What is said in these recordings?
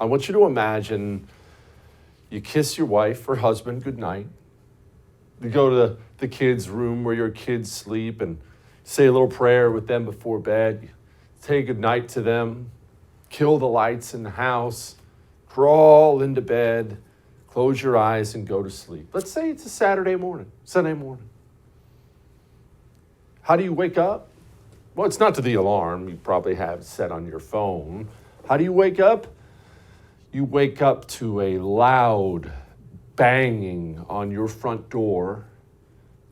I want you to imagine you kiss your wife or husband goodnight. You go to the kids' room where your kids sleep and say a little prayer with them before bed. You say goodnight to them. Kill the lights in the house. Crawl into bed. Close your eyes and go to sleep. Let's say it's a Saturday morning, Sunday morning. How do you wake up? Well, it's not to the alarm you probably have set on your phone. How do you wake up? You wake up to a loud banging on your front door.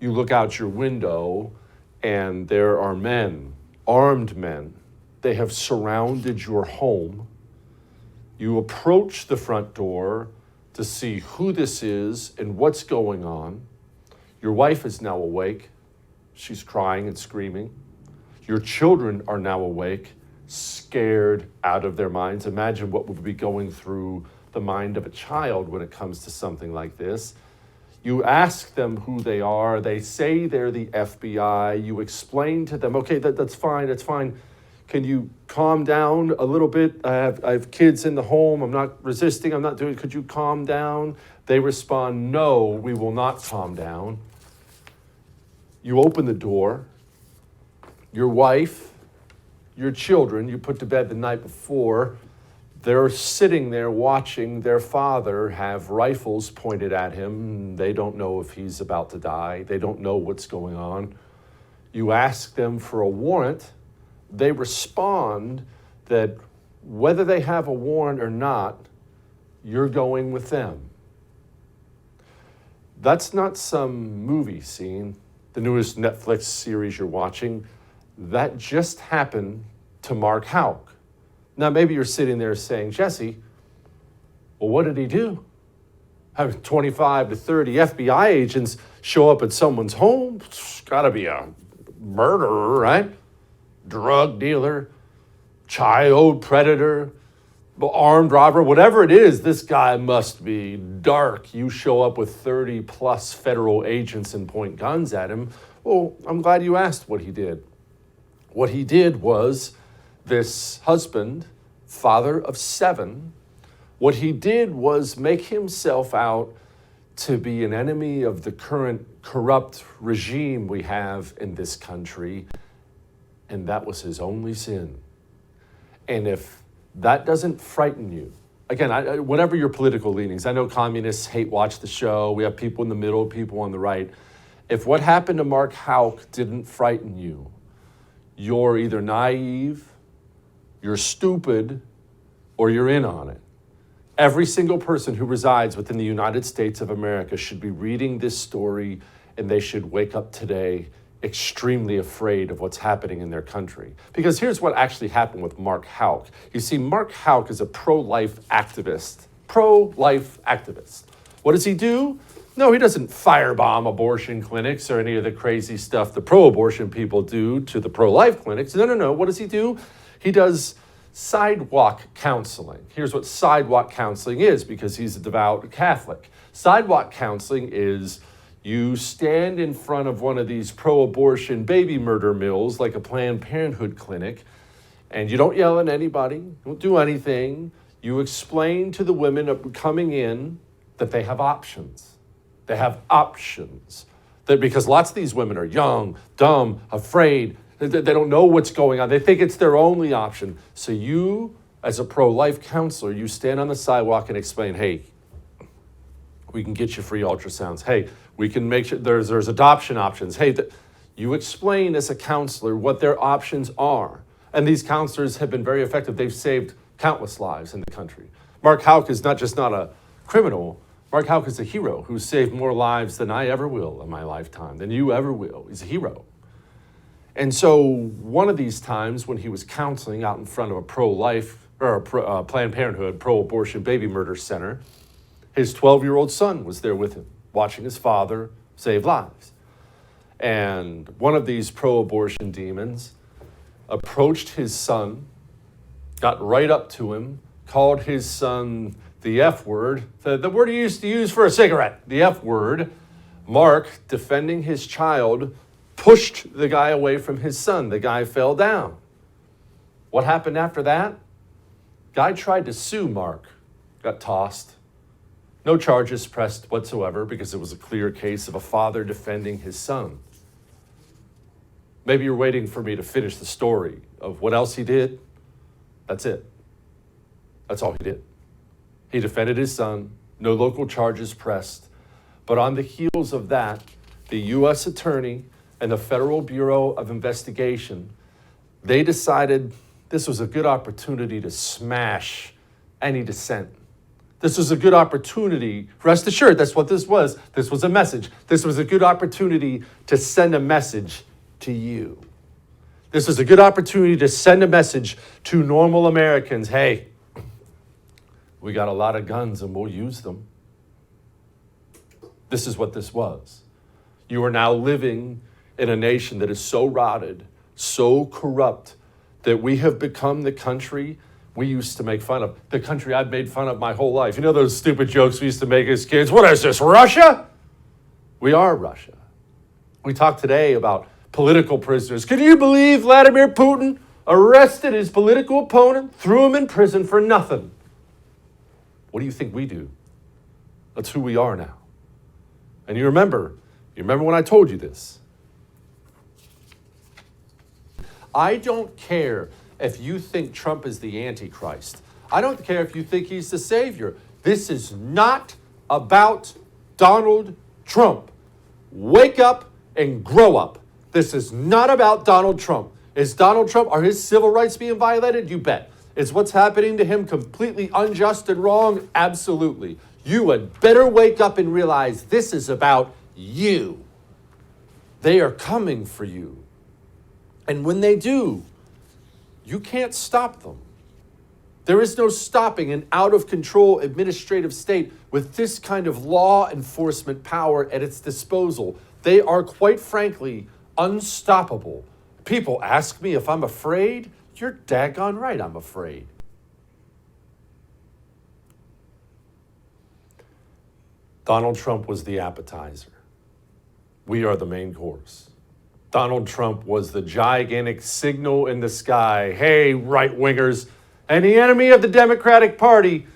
You look out your window and there are men, armed men. They have surrounded your home. You approach the front door to see who this is and what's going on. Your wife is now awake. She's crying and screaming. Your children are now awake, scared out of their minds. Imagine what would be going through the mind of a child when it comes to something like this. You ask them who they are. They say they're the FBI. You explain to them, okay, that's fine, that's fine. Can you calm down a little bit? I have kids in the home. I'm not resisting. I'm not doing it. Could you calm down? They respond, no, we will not calm down. You open the door. Your wife, your children, you put to bed the night before, they're sitting there watching their father have rifles pointed at him. They don't know if he's about to die. They don't know what's going on. You ask them for a warrant. They respond that whether they have a warrant or not, you're going with them. That's not some movie scene, the newest Netflix series you're watching. That just happened to Mark Houck. Now, maybe you're sitting there saying, Jesse, well, what did he do? Have 25 to 30 FBI agents show up at someone's home? It's got to be a murderer, right? Drug dealer, child predator, armed robber, whatever it is, this guy must be dark. You show up with 30 plus federal agents and point guns at him. Well, I'm glad you asked what he did. What he did was this husband, father of 7, what he did was make himself out to be an enemy of the current corrupt regime we have in this country, and that was his only sin. And if that doesn't frighten you, again, whatever your political leanings, I know communists hate watch the show, we have people in the middle, people on the right. If what happened to Mark Houck didn't frighten you, you're either naive, you're stupid, or you're in on it. Every single person who resides within the United States of America should be reading this story, and they should wake up today extremely afraid of what's happening in their country. Because here's what actually happened with Mark Houck. You see, Mark Houck is a pro-life activist. Pro-life activist. What does he do? No, he doesn't firebomb abortion clinics or any of the crazy stuff the pro-abortion people do to the pro-life clinics. No. What does he do? He does sidewalk counseling. Here's what sidewalk counseling is, because he's a devout Catholic. Sidewalk counseling is you stand in front of one of these pro-abortion baby murder mills, like a Planned Parenthood clinic, and you don't yell at anybody, you don't do anything. You explain to the women coming in that they have options. They have options. Because lots of these women are young, dumb, afraid. They don't know what's going on. They think it's their only option. So you, as a pro-life counselor, you stand on the sidewalk and explain, hey, we can get you free ultrasounds. Hey, we can make sure there's adoption options. Hey, you explain as a counselor what their options are. And these counselors have been very effective. They've saved countless lives in the country. Mark Houck is not a criminal. Mark Houck is a hero who saved more lives than I ever will in my lifetime, than you ever will. He's a hero. And so one of these times when he was counseling out in front of a pro-life or a Planned Parenthood pro-abortion baby murder center, his 12-year-old son was there with him, watching his father save lives. And one of these pro-abortion demons approached his son, got right up to him, called his son the F word, the word he used to use for a cigarette, the F word. Mark, defending his child, pushed the guy away from his son. The guy fell down. What happened after that? Guy tried to sue Mark got tossed. No charges pressed whatsoever because it was a clear case of a father defending his son. Maybe you're waiting for me to finish the story of what else he did. That's it. That's all he did. He defended his son, no local charges pressed. But on the heels of that, the U.S. Attorney and the Federal Bureau of Investigation, they decided this was a good opportunity to smash any dissent. This was a good opportunity, rest assured, that's what this was. This was a message. This was a good opportunity to send a message to you. This was a good opportunity to send a message to normal Americans. Hey, we got a lot of guns and we'll use them. This is what this was. You are now living in a nation that is so rotted, so corrupt, that we have become the country we used to make fun of. The country I've made fun of my whole life. You know those stupid jokes we used to make as kids? What is this, Russia? We are Russia. We talked today about political prisoners. Can you believe Vladimir Putin arrested his political opponent, threw him in prison for nothing? What do you think we do? That's who we are now. And you remember when I told you this. I don't care if you think Trump is the Antichrist. I don't care if you think he's the savior. This is not about Donald Trump. Wake up and grow up. This is not about Donald Trump. Are his civil rights being violated? You bet. Is what's happening to him completely unjust and wrong? Absolutely. You had better wake up and realize this is about you. They are coming for you. And when they do, you can't stop them. There is no stopping an out-of-control administrative state with this kind of law enforcement power at its disposal. They are, quite frankly, unstoppable. People ask me if I'm afraid. You're daggone right I'm afraid. Donald Trump was the appetizer. We are the main course. Donald Trump was the gigantic signal in the sky. Hey, right-wingers, and the enemy of the Democratic Party,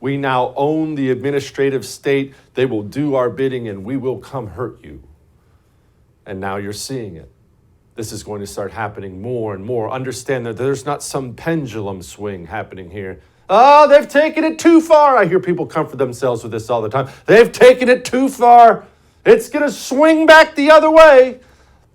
we now own the administrative state. They will do our bidding and we will come hurt you. And now you're seeing it. This is going to start happening more and more. Understand that there's not some pendulum swing happening here. Oh, they've taken it too far. I hear people comfort themselves with this all the time. They've taken it too far. It's going to swing back the other way.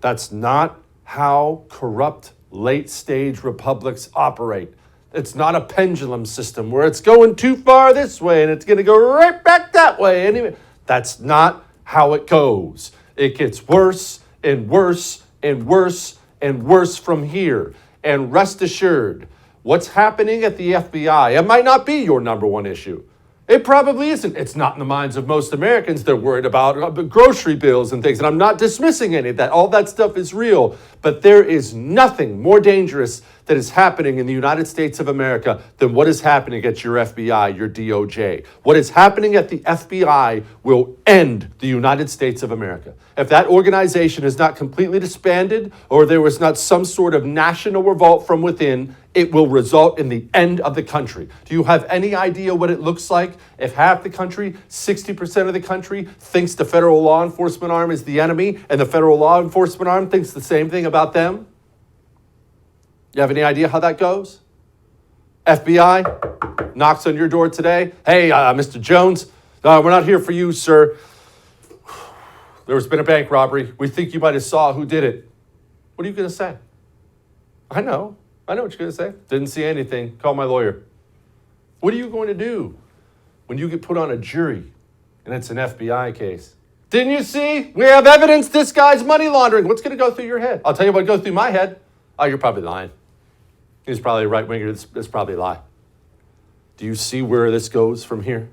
That's not how corrupt late-stage republics operate. It's not a pendulum system where it's going too far this way and it's going to go right back that way. Anyway, that's not how it goes. It gets worse and worse and worse and worse from here. And rest assured, what's happening at the FBI, it might not be your number one issue. It probably isn't. It's not in the minds of most Americans. They're worried about grocery bills and things. And I'm not dismissing any of that. All that stuff is real. But there is nothing more dangerous that is happening in the United States of America than what is happening at your FBI, your DOJ. What is happening at the FBI will end the United States of America. If that organization is not completely disbanded or there was not some sort of national revolt from within, it will result in the end of the country. Do you have any idea what it looks like if half the country, 60% of the country, thinks the federal law enforcement arm is the enemy and the federal law enforcement arm thinks the same thing about them? You have any idea how that goes? FBI knocks on your door today. Hey, Mr. Jones, we're not here for you, sir. There's been a bank robbery. We think you might have saw who did it. What are you going to say? I know what you're going to say. Didn't see anything. Call my lawyer. What are you going to do when you get put on a jury and it's an FBI case? Didn't you see? We have evidence this guy's money laundering. What's going to go through your head? I'll tell you what goes through my head. Oh, you're probably lying. He's probably a right-winger. That's probably a lie. Do you see where this goes from here?